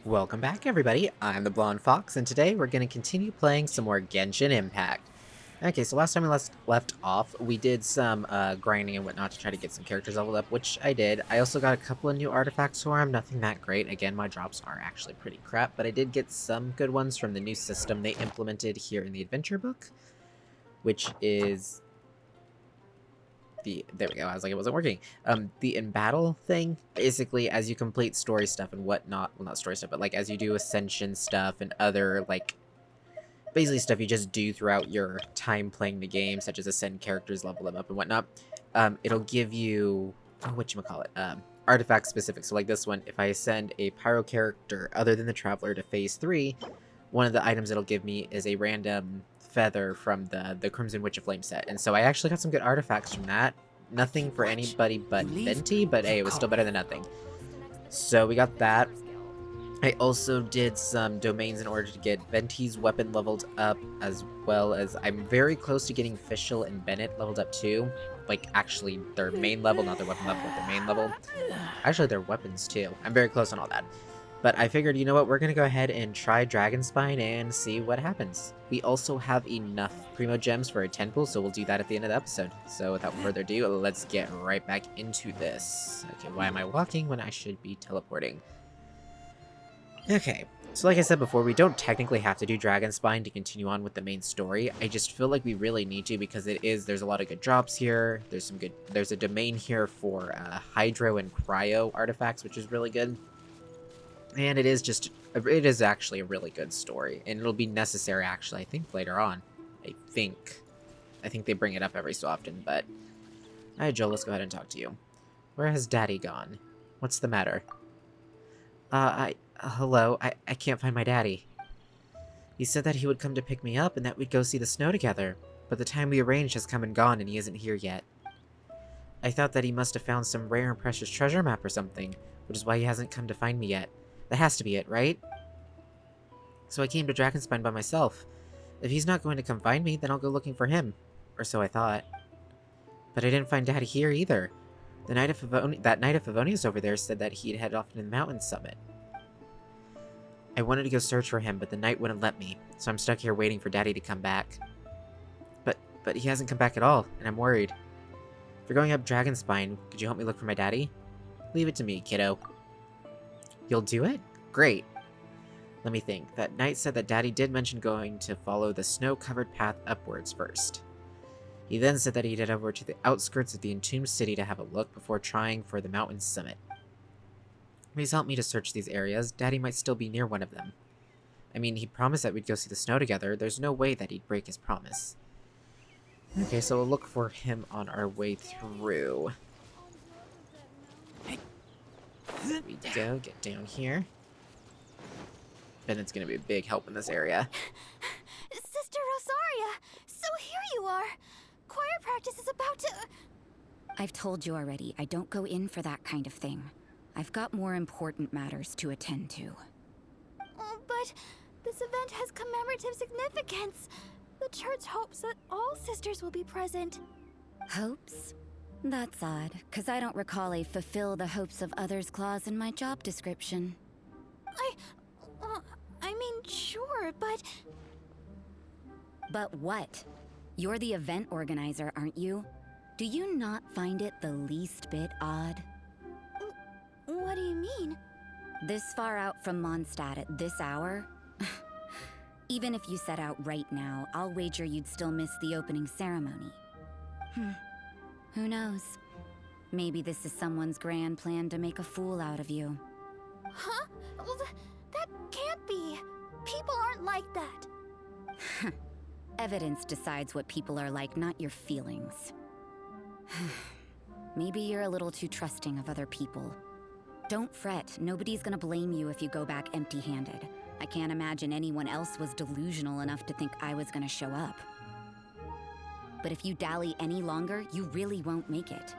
Welcome back, everybody. I'm the Blonde Fox, and today we're going to continue playing some more Genshin Impact. Okay, so last time we left off, we did some grinding and whatnot to try to get some characters leveled up, which I did. I also got a couple of new artifacts for him, nothing that great. Again, my drops are actually pretty crap, but I did get some good ones from the new system they implemented here in the adventure book, which is there we go. I was like, it wasn't working. The in battle thing, basically, as you complete story stuff and whatnot, well, not story stuff, but like as you do ascension stuff and other like basically stuff you just do throughout your time playing the game, such as ascend characters, level them up, and whatnot. It'll give you artifact specific. So like this one, if I ascend a pyro character other than the traveler to phase 3, one of the items it'll give me is a random feather from the Crimson Witch of Flame set. And so I actually got some good artifacts from that. Nothing for anybody but Venti, but hey, it was still better than nothing. So we got that. I also did some domains in order to get Venti's weapon leveled up, as well as I'm very close to getting Fischl and Bennett leveled up too. Like, actually, their main level, not their weapon level, but their main level. Actually, their weapons too. I'm very close on all that. But I figured, you know what, we're going to go ahead and try Dragonspine and see what happens. We also have enough Primo Gems for a 10 pool, so we'll do that at the end of the episode. So without further ado, let's get right back into this. Okay, why am I walking when I should be teleporting? Okay, so like I said before, we don't technically have to do Dragonspine to continue on with the main story. I just feel like we really need to because there's a lot of good drops here. There's a domain here for Hydro and Cryo artifacts, which is really good. And it is actually a really good story, and it'll be necessary actually, I think, later on. I think they bring it up every so often, but... Alright, Joel, let's go ahead and talk to you. Where has Daddy gone? What's the matter? Hello, I can't find my daddy. He said that he would come to pick me up and that we'd go see the snow together, but the time we arranged has come and gone and he isn't here yet. I thought that he must have found some rare and precious treasure map or something, which is why he hasn't come to find me yet. That has to be it, right? So I came to Dragonspine by myself. If he's not going to come find me, then I'll go looking for him. Or so I thought. But I didn't find Daddy here either. That Knight of Favonius over there said that he'd head off to the mountain summit. I wanted to go search for him, but the knight wouldn't let me, so I'm stuck here waiting for Daddy to come back. But he hasn't come back at all, and I'm worried. If you're going up Dragonspine, could you help me look for my daddy? Leave it to me, kiddo. You'll do it? Great. Let me think. That knight said that Daddy did mention going to follow the snow-covered path upwards first. He then said that he'd head over to the outskirts of the entombed city to have a look before trying for the mountain summit. Please help me to search these areas. Daddy might still be near one of them. I mean, he promised that we'd go see the snow together. There's no way that he'd break his promise. Okay, so we'll look for him on our way through. There we go, get down here. Bennett's gonna be a big help in this area. Sister Rosaria! So here you are! Choir practice is about to... I've told you already, I don't go in for that kind of thing. I've got more important matters to attend to. Oh, but this event has commemorative significance. The church hopes that all sisters will be present. Hopes? That's odd, because I don't recall a fulfill the hopes of others clause in my job description. I mean, sure, but... But what? You're the event organizer, aren't you? Do you not find it the least bit odd? What do you mean? This far out from Mondstadt at this hour? Even if you set out right now, I'll wager you'd still miss the opening ceremony. Who knows? Maybe this is someone's grand plan to make a fool out of you. Huh? Well, that can't be. People aren't like that. Evidence decides what people are like, not your feelings. Maybe you're a little too trusting of other people. Don't fret, nobody's gonna blame you if you go back empty-handed. I can't imagine anyone else was delusional enough to think I was gonna show up. But if you dally any longer, you really won't make it.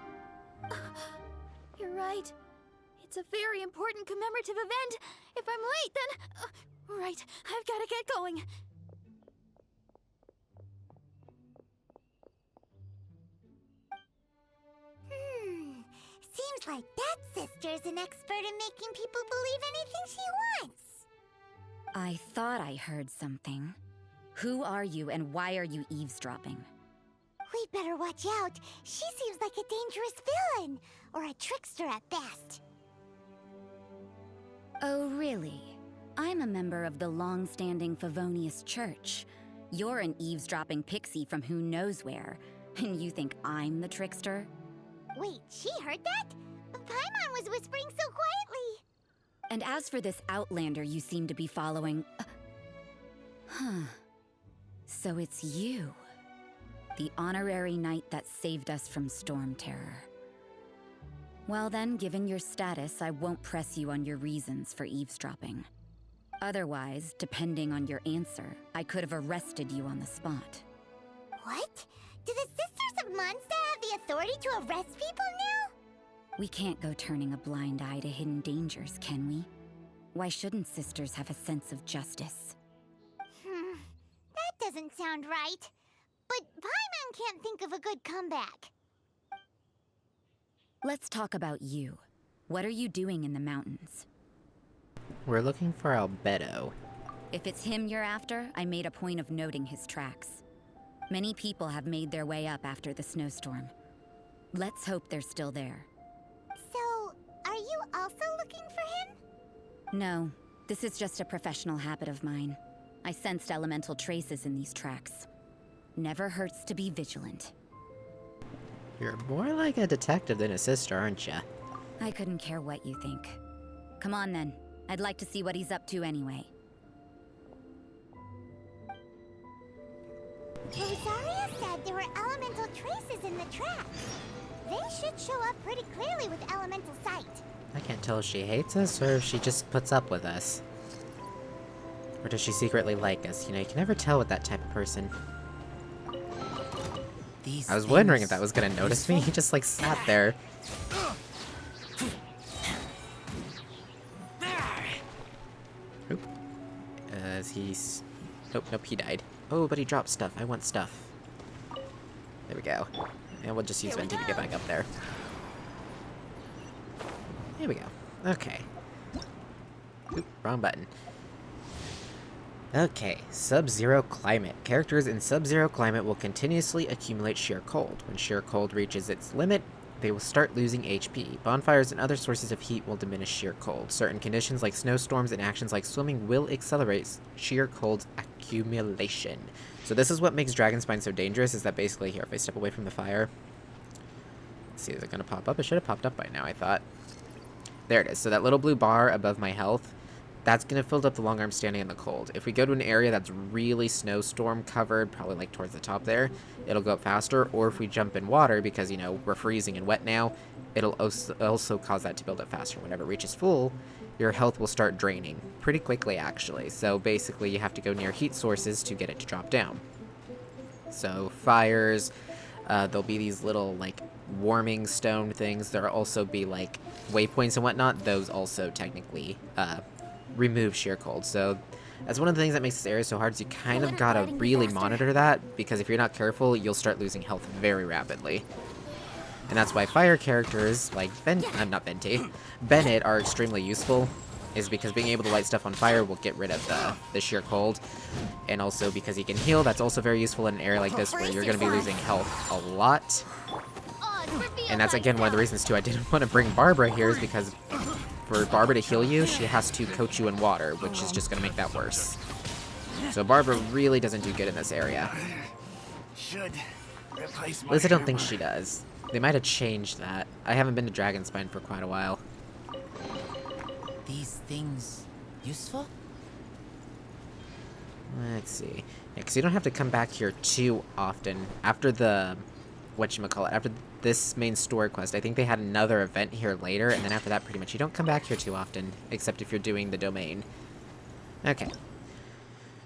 You're right. It's a very important commemorative event. If I'm late, then... right, I've gotta get going. Seems like that sister's an expert in making people believe anything she wants. I thought I heard something. Who are you and why are you eavesdropping? We'd better watch out. She seems like a dangerous villain, or a trickster at best. Oh, really? I'm a member of the long-standing Favonius Church. You're an eavesdropping pixie from who knows where, and you think I'm the trickster? Wait, she heard that? Paimon was whispering so quietly. And as for this outlander you seem to be following... Huh. So it's you. The honorary knight that saved us from Storm Terror. Well then, given your status, I won't press you on your reasons for eavesdropping. Otherwise, depending on your answer, I could have arrested you on the spot. What? Do the Sisters of Mondstadt have the authority to arrest people now? We can't go turning a blind eye to hidden dangers, can we? Why shouldn't sisters have a sense of justice? That doesn't sound right. But Paimon can't think of a good comeback. Let's talk about you. What are you doing in the mountains? We're looking for Albedo. If it's him you're after, I made a point of noting his tracks. Many people have made their way up after the snowstorm. Let's hope they're still there. So, are you also looking for him? No, this is just a professional habit of mine. I sensed elemental traces in these tracks. Never hurts to be vigilant. You're more like a detective than a sister, aren't ya? I couldn't care what you think. Come on then. I'd like to see what he's up to anyway. Rosaria said there were elemental traces in the tracks. They should show up pretty clearly with elemental sight. I can't tell if she hates us or if she just puts up with us. Or does she secretly like us? You know, you can never tell with that type of person. I was wondering if that was gonna notice me. He just like sat there. Oop. He's... Nope, he died. Oh, but he dropped stuff. I want stuff. There we go. And we'll just use Venti to get back up there. Here we go. Okay. Oop, wrong button. Okay, Sub-Zero Climate. Characters in Sub-Zero Climate will continuously accumulate sheer cold. When sheer cold reaches its limit, they will start losing HP. Bonfires and other sources of heat will diminish sheer cold. Certain conditions like snowstorms and actions like swimming will accelerate sheer cold's accumulation. So this is what makes Dragonspine so dangerous, is that basically here, if I step away from the fire... Let's see, is it going to pop up? It should have popped up by now, I thought. There it is. So that little blue bar above my health, that's going to fill up the long arm standing in the cold. If we go to an area that's really snowstorm covered, probably like towards the top there, it'll go up faster. Or if we jump in water, because, you know, we're freezing and wet now, it'll also cause that to build up faster. Whenever it reaches full, your health will start draining pretty quickly, actually. So basically, you have to go near heat sources to get it to drop down. So fires, there'll be these little, like, warming stone things. There'll also be, like, waypoints and whatnot. Those also technically, remove sheer cold. So that's one of the things that makes this area so hard, is you kind of gotta really monitor that, because if you're not careful, you'll start losing health very rapidly. And that's why fire characters like Bennett are extremely useful, is because being able to light stuff on fire will get rid of the sheer cold. And also because he can heal, that's also very useful in an area like this where you're gonna be losing health a lot. And that's again one of the reasons too I didn't want to bring Barbara here, is because for Barbara to heal you, she has to coat you in water, which is just going to make that worse. So Barbara really doesn't do good in this area. At least I don't think she does. They might have changed that. I haven't been to Dragonspine for quite a while. These things useful? Let's see. Yeah, because you don't have to come back here too often. After the... whatchamacallit, after this main story quest, I think they had another event here later, and then after that, pretty much, you don't come back here too often, except if you're doing the domain. Okay.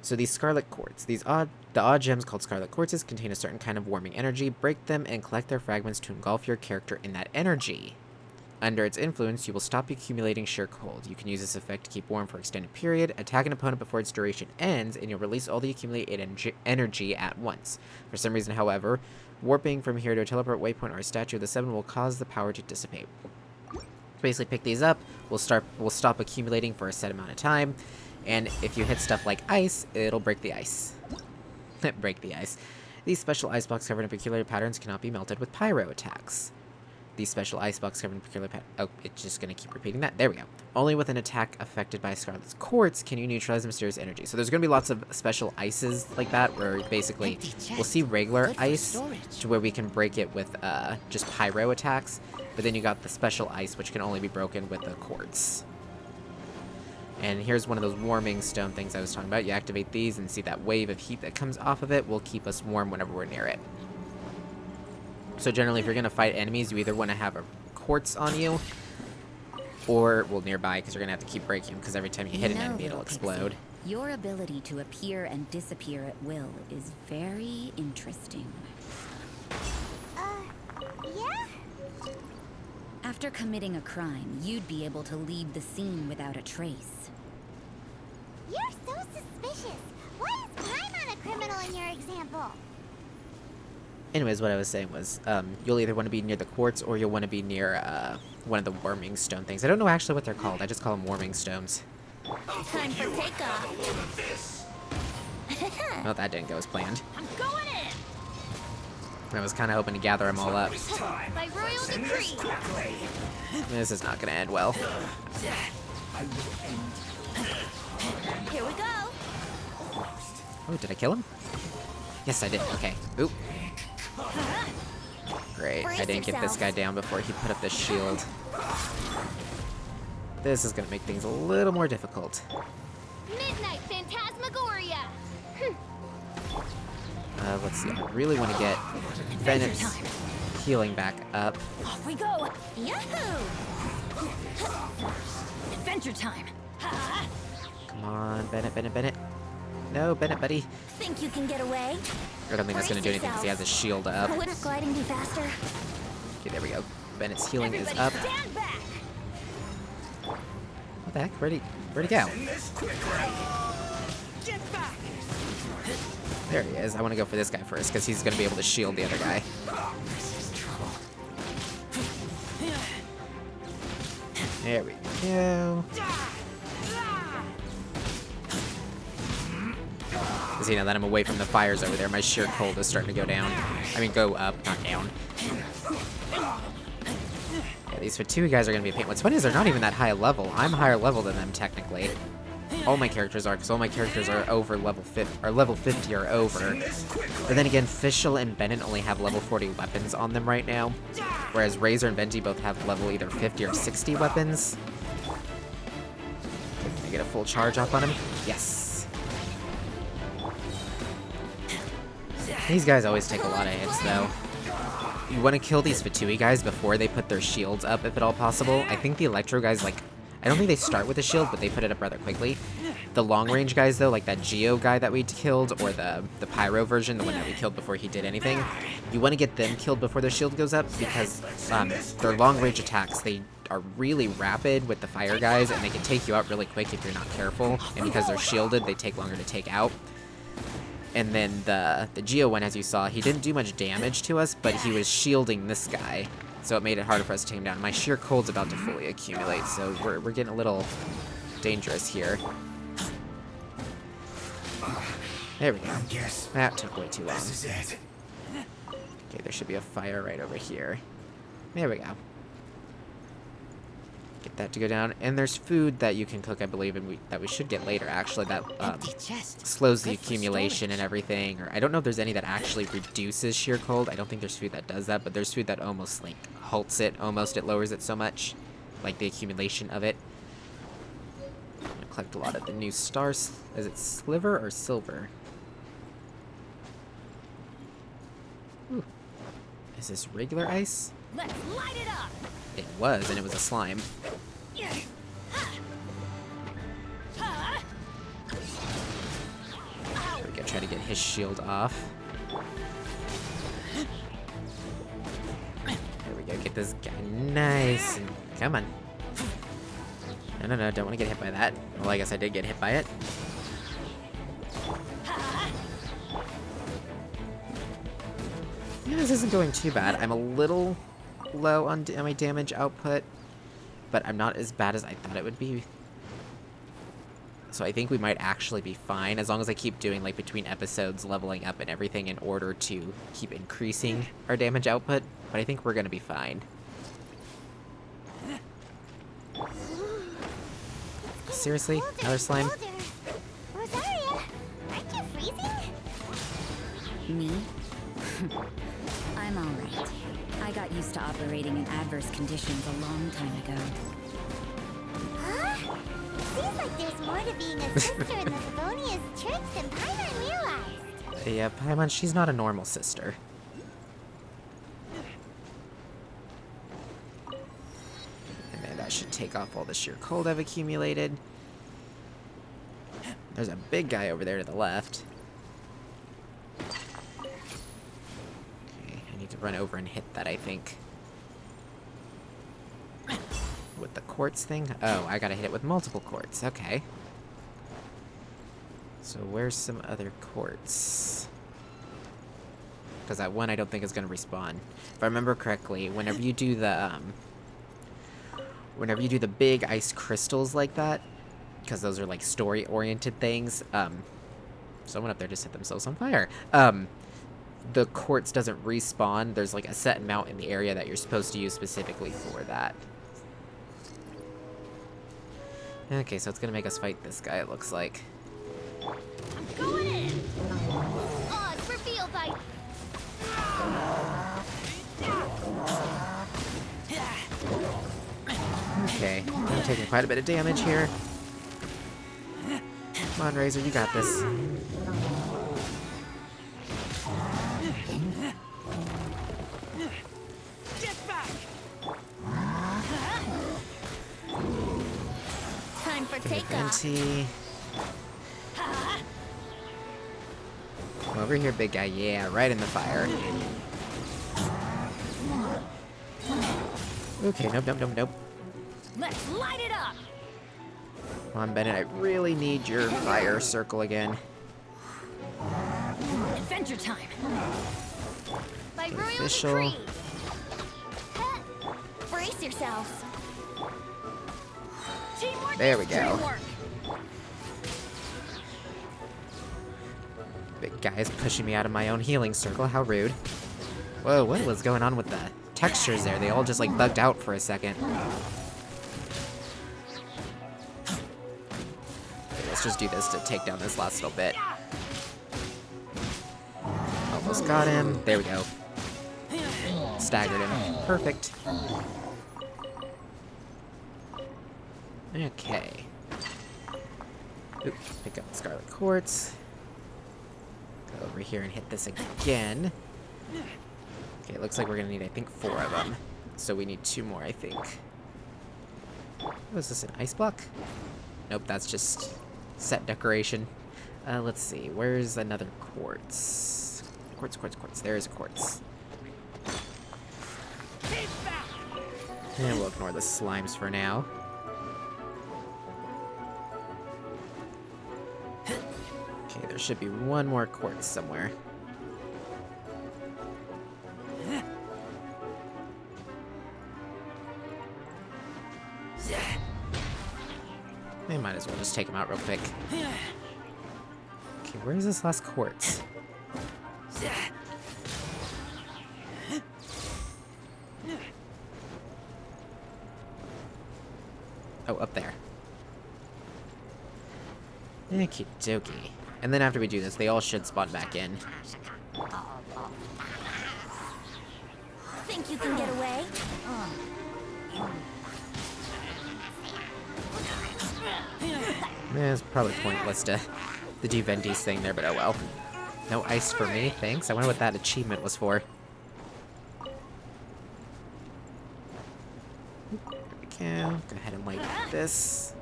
So these Scarlet Quartz. The odd gems called Scarlet Quartzes contain a certain kind of warming energy. Break them and collect their fragments to engulf your character in that energy. Under its influence, you will stop accumulating sheer cold. You can use this effect to keep warm for an extended period, attack an opponent before its duration ends, and you'll release all the accumulated energy at once. For some reason, however, warping from here to a teleport waypoint or a statue of the Seven will cause the power to dissipate. Basically, pick these up. We'll stop accumulating for a set amount of time, And if you hit stuff like ice, it'll break the ice. Break the ice. These special ice blocks covered in peculiar patterns cannot be melted with pyro attacks. These special ice blocks covered in peculiar oh, it's just gonna keep repeating that. There we go. Only with an attack affected by Scarlet's quartz can you neutralize the mysterious energy. So there's gonna be lots of special ices like that, where basically we'll see regular ice to where we can break it with just pyro attacks, but then you got the special ice which can only be broken with the quartz. And here's one of those warming stone things I was talking about. You activate these and see that wave of heat that comes off of it will keep us warm whenever we're near it. So generally, if you're going to fight enemies, you either want to have a quartz on you, or, well, nearby, because you're going to have to keep breaking them, because every time you hit an enemy, it'll explode. Your ability to appear and disappear at will is very interesting. Yeah? After committing a crime, you'd be able to leave the scene without a trace. You're so suspicious. Why is Paimon a criminal in your example? Anyways, what I was saying was, you'll either want to be near the quartz, or you'll want to be near, one of the warming stone things. I don't know actually what they're called. I just call them warming stones. Time for takeoff. Well, that didn't go as planned. I'm going in. I was kind of hoping to gather them all up. By royal decree. This is not going to end well. Here we go. Oh, did I kill him? Yes, I did. Okay. Oop. Great. I didn't get this guy down before he put up the shield. This is going to make things a little more difficult. Midnight Phantasmagoria. Let's see. I really want to get Bennett's healing back up. Off we go. Yahoo! Adventure time. Come on, Bennett, Bennett, Bennett. No, Bennett, buddy. Think you can get away? I don't think that's going to do anything because he has his shield up. Wouldn't gliding be faster? Okay, there we go. Bennett's healing is Everybody up. stand back. What the heck? Where'd he go? Get back. There he is. I want to go for this guy first because he's going to be able to shield the other guy. There we go. See, now that I'm away from the fires over there, my sheer cold is starting to go down. I mean, go up, not down. Yeah, these Fatui guys are going to be a pain. What's funny is they're not even that high level. I'm higher level than them, technically. All my characters are, because all my characters are over level 50, or level 50 or over. But then again, Fischl and Bennett only have level 40 weapons on them right now. Whereas Razor and Benji both have level either 50 or 60 weapons. Can I get a full charge off on him? Yes. These guys always take a lot of hits, though. You want to kill these Fatui guys before they put their shields up, if at all possible. I think the Electro guys, like, I don't think they start with a shield, but they put it up rather quickly. The long-range guys, though, like that Geo guy that we killed, or the Pyro version, the one that we killed before he did anything, you want to get them killed before their shield goes up, because their long-range attacks, they are really rapid with the fire guys, and they can take you out really quick if you're not careful, and because they're shielded, they take longer to take out. And then the Geo one, as you saw, he didn't do much damage to us, but he was shielding this guy, so it made it harder for us to take him down. My sheer cold's about to fully accumulate, so we're getting a little dangerous here. There we go. That took way too long. Okay, there should be a fire right over here. There we go. Get that to go down. And there's food that you can cook, I believe, and that we should get later, actually, that slows the accumulation and everything. Or I don't know if there's any that actually reduces sheer cold. I don't think there's food that does that, but there's food that almost, like, halts it. Almost, it lowers it so much. Like, the accumulation of it. I'm gonna collect a lot of the new stars. Is it sliver or silver? Ooh. Is this regular ice? Let's light it up. It was, and it was a slime. There we go, try to get his shield off. There we go, get this guy nice and come on. No, don't want to get hit by that. Well, I guess I did get hit by it. Yeah, this isn't going too bad. I'm a little low on my damage output, but I'm not as bad as I thought it would be. So I think we might actually be fine, as long as I keep doing, like, between episodes, leveling up and everything in order to keep increasing our damage output. But I think we're gonna be fine. Seriously? Colder Another and slime? colder. Rosaria, aren't you freezing? Me? I'm alright. I got used to operating in adverse conditions a long time ago. Huh? Seems like there's more to being a sister in the Savonia's church than Paimon realized. Yeah, Paimon, she's not a normal sister. And then that should take off all the sheer cold I've accumulated. There's a big guy over there to the left. Okay, I need to run over and hit that, I think. With the quartz thing? Oh, I gotta hit it with multiple quartz. Okay. So where's some other quartz? Because that one I don't think is gonna respawn. If I remember correctly, whenever you do the big ice crystals like that, because those are like story-oriented things, someone up there just set themselves on fire. The quartz doesn't respawn. There's like a set amount in the area that you're supposed to use specifically for that. Okay, so it's gonna make us fight this guy, it looks like. I'm going in! Odds for field fight! Okay, I'm taking quite a bit of damage here. Come on, Razor, you got this. Get back! Time for takeoff. Venti. Come over here, big guy. Yeah, right in the fire. Okay, nope. Let's light it up! Come on, Bennett, I really need your fire circle again. Adventure time! By royal Official. decree! Brace yourselves! Teamwork There is we go. teamwork. Big guy is pushing me out of my own healing circle. How rude. Whoa, what was going on with the textures there? They all just like bugged out for a second. Okay, let's just do this to take down this last little bit. Almost got him. There we go. Staggered him. Perfect. Okay. Oop, pick up the Scarlet Quartz. Go over here and hit this again. Okay, it looks like we're gonna need, I think, 4 of them. So we need 2 more, I think. Was this an ice block? Nope, that's just set decoration. Let's see, where's another quartz? Quartz. There is quartz. And we'll ignore the slimes for now. Okay, there should be 1 more quartz somewhere. We might as well just take him out real quick. Okay, where's this last quartz? Oh, up there. Okie dokie. And then after we do this, they all should spawn back in. Think you can get away? It's probably pointless to do Vendi's thing there, but oh well. No ice for me, thanks. I wonder what that achievement was for. There we go. Go ahead and light this.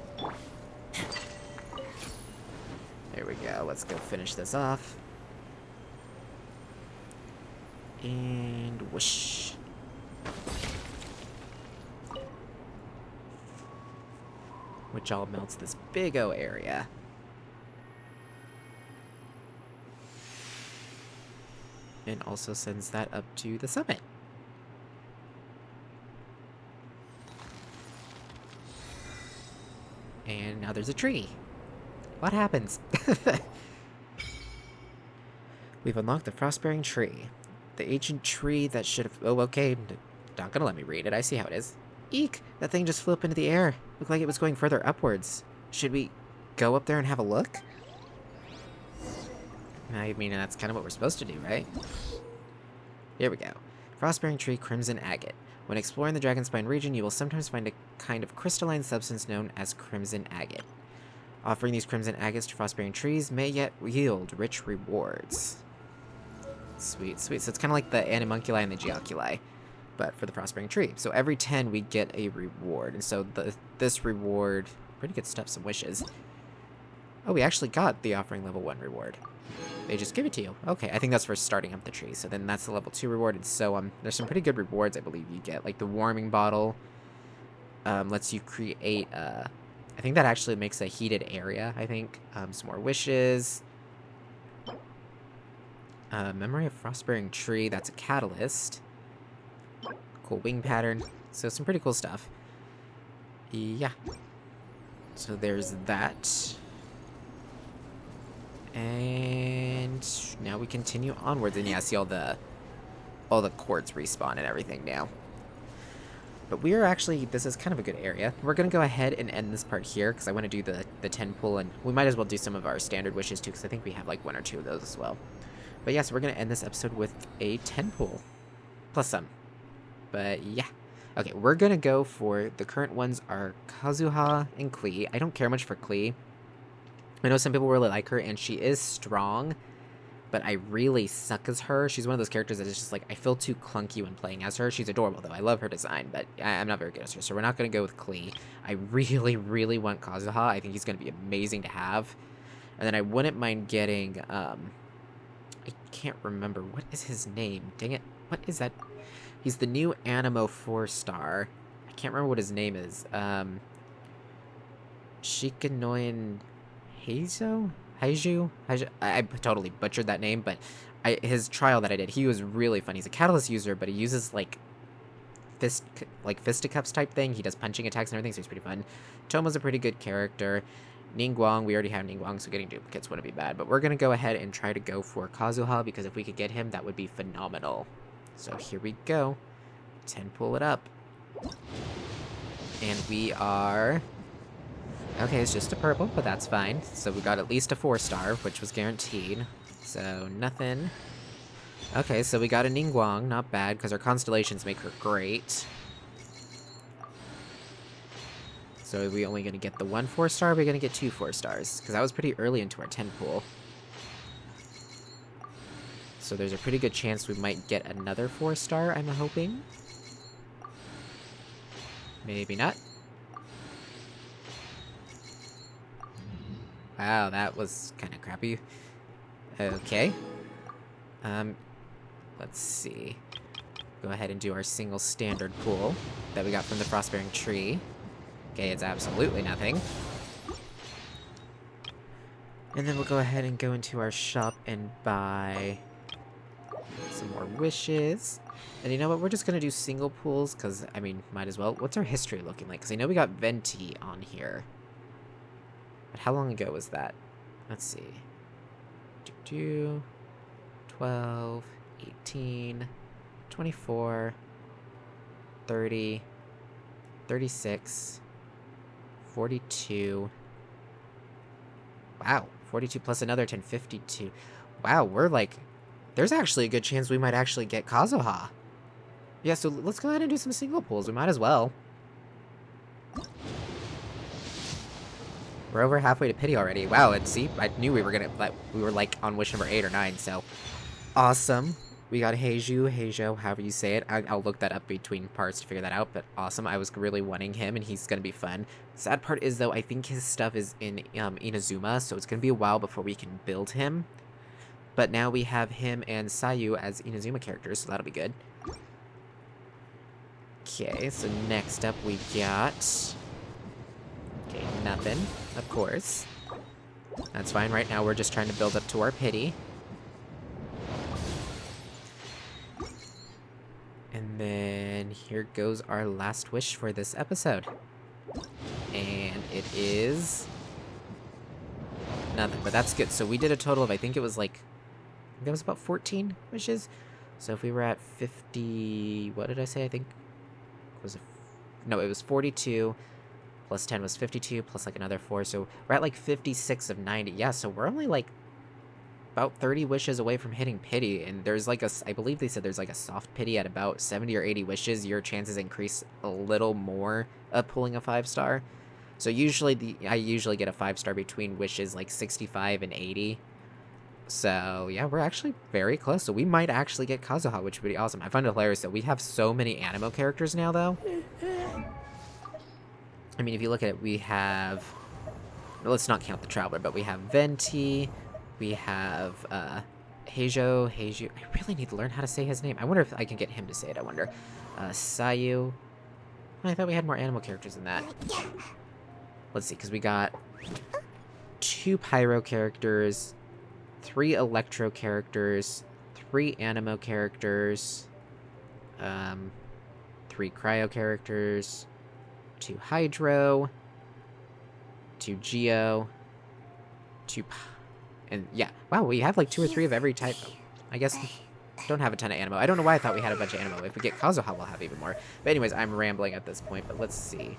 There we go. Let's go finish this off. And whoosh. Which all melts this big O area. And also sends that up to the summit. And now there's a tree. What happens? We've unlocked the Frostbearing Tree. The ancient tree that should have... Oh, okay. Not gonna let me read it. I see how it is. Eek! That thing just flew up into the air. Looked like it was going further upwards. Should we go up there and have a look? I mean, that's kind of what we're supposed to do, right? Here we go. Frostbearing Tree Crimson Agate. When exploring the Dragonspine region, you will sometimes find a kind of crystalline substance known as Crimson Agate. Offering these Crimson Agates to Frostbearing trees may yet yield rich rewards. Sweet, sweet. So it's kind of like the Animunculi and the Geoculi, but for the Frostbearing Tree. So every 10 we get a reward, and so this reward... Pretty good stuff, some wishes. Oh, we actually got the Offering level 1 reward. They just give it to you. Okay, I think that's for starting up the tree. So then that's the level 2 reward. And so there's some pretty good rewards I believe you get. Like the warming bottle lets you create, I think that actually makes a heated area, I think. Some more wishes. Memory of Frostbearing Tree, that's a catalyst. Cool wing pattern. So some pretty cool stuff. Yeah. So there's that. And now we continue onwards, and yeah, see all the quartz respawn and everything now. But we are actually, this is kind of a good area. We're gonna go ahead and end this part here because I want to do the 10 pull, and we might as well do some of our standard wishes too because I think we have like 1 or 2 of those as well. But yeah, so we're gonna end this episode with a 10 pull plus some. But yeah. Okay, we're gonna go for the current ones are Kazuha and Klee. I don't care much for Klee. I know some people really like her, and she is strong, but I really suck as her. She's one of those characters that is just like, I feel too clunky when playing as her. She's adorable, though. I love her design, but I'm not very good as her, so we're not going to go with Klee. I really, really want Kazuha. I think he's going to be amazing to have. And then I wouldn't mind getting, I can't remember. What is his name? Dang it. What is that? He's the new Animo 4-star. I can't remember what his name is. Shikanoin... Heiju? I totally butchered that name, but his trial that I did, he was really fun. He's a catalyst user, but he uses like fisticuffs type thing. He does punching attacks and everything, so he's pretty fun. Tomo's a pretty good character. Ningguang, we already have Ningguang, so getting duplicates wouldn't be bad. But we're gonna go ahead and try to go for Kazuha, because if we could get him, that would be phenomenal. So here we go. 10 pull it up. And we are... Okay, it's just a purple, but that's fine. So we got at least a 4-star, which was guaranteed. So nothing. Okay, so we got a Ningguang, not bad, because our constellations make her great. So are we only going to get the 1 4-star, or are we going to get 2 4-stars? Because that was pretty early into our 10 pool. So there's a pretty good chance we might get another 4-star, I'm hoping. Maybe not. Wow, that was kind of crappy. Okay. Let's see. Go ahead and do our single standard pool that we got from the Frostbearing Tree. Okay, it's absolutely nothing. And then we'll go ahead and go into our shop and buy some more wishes. And you know what? We're just going to do single pools because, I mean, might as well. What's our history looking like? Because I know we got Venti on here. But how long ago was that? Let's see. 12, 18, 24, 30, 36, 42. Wow, 42 plus another 10, 52. Wow, we're like... There's actually a good chance we might actually get Kazuha. Yeah, so let's go ahead and do some single pools. We might as well. We're over halfway to pity already. Wow, and see, I knew we were gonna, we were like on wish number 8 or 9, so. Awesome. We got Heijo, however you say it. I'll look that up between parts to figure that out, but awesome. I was really wanting him, and he's gonna be fun. Sad part is, though, I think his stuff is in Inazuma, so it's gonna be a while before we can build him. But now we have him and Sayu as Inazuma characters, so that'll be good. Okay, so next up we got... Okay, nothing, of course. That's fine. Right now we're just trying to build up to our pity. And then here goes our last wish for this episode. And it is... Nothing, but that's good. So we did a total of, I think it was like, that was about 14 wishes. So if we were at 50, what did I say? I think was it, no, it was 42 plus 10 was 52 plus like another 4. So we're at like 56 of 90. Yeah, so we're only like about 30 wishes away from hitting pity. And there's like a, I believe they said there's like a soft pity at about 70 or 80 wishes. Your chances increase a little more of pulling a 5-star. So usually I usually get a 5-star between wishes like 65 and 80. So, yeah, we're actually very close. So we might actually get Kazuha, which would be awesome. I find it hilarious that we have so many animo characters now, though. I mean, if you look at it, we have... Let's not count the Traveler, but we have Venti. We have Heijo. I really need to learn how to say his name. I wonder if I can get him to say it, I wonder. Sayu. I thought we had more animal characters than that. Let's see, because we got 2 Pyro characters... 3 Electro characters, 3 Animo characters, 3 Cryo characters, 2 Hydro, 2 Geo, 2... And yeah, wow, we have like 2 or 3 of every type. I guess don't have a ton of Animo. I don't know why I thought we had a bunch of Animo. If we get Kazuha, we'll have even more. But anyways, I'm rambling at this point, but let's see.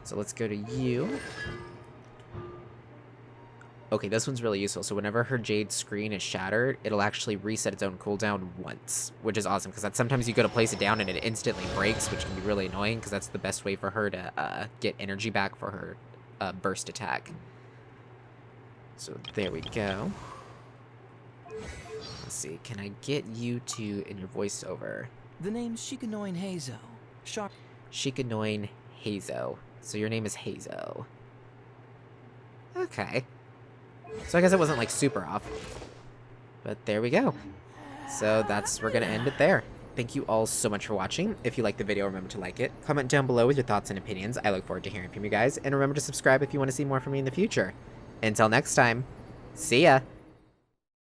So let's go to you. Okay, this one's really useful. So whenever her jade screen is shattered, it'll actually reset its own cooldown once, which is awesome, because that's sometimes you go to place it down and it instantly breaks, which can be really annoying, because that's the best way for her to get energy back for her burst attack. So there we go. Let's see, can I get you to, in your voiceover? The name's Shikanoin Heizo. Sharp. Shikanoin Heizo. So your name is Heizo. Okay. So I guess it wasn't like super off. But there we go. So we're gonna end it there. Thank you all so much for watching. If you liked the video, remember to like it. Comment down below with your thoughts and opinions. I look forward to hearing from you guys. And remember to subscribe if you want to see more from me in the future. Until next time, see ya!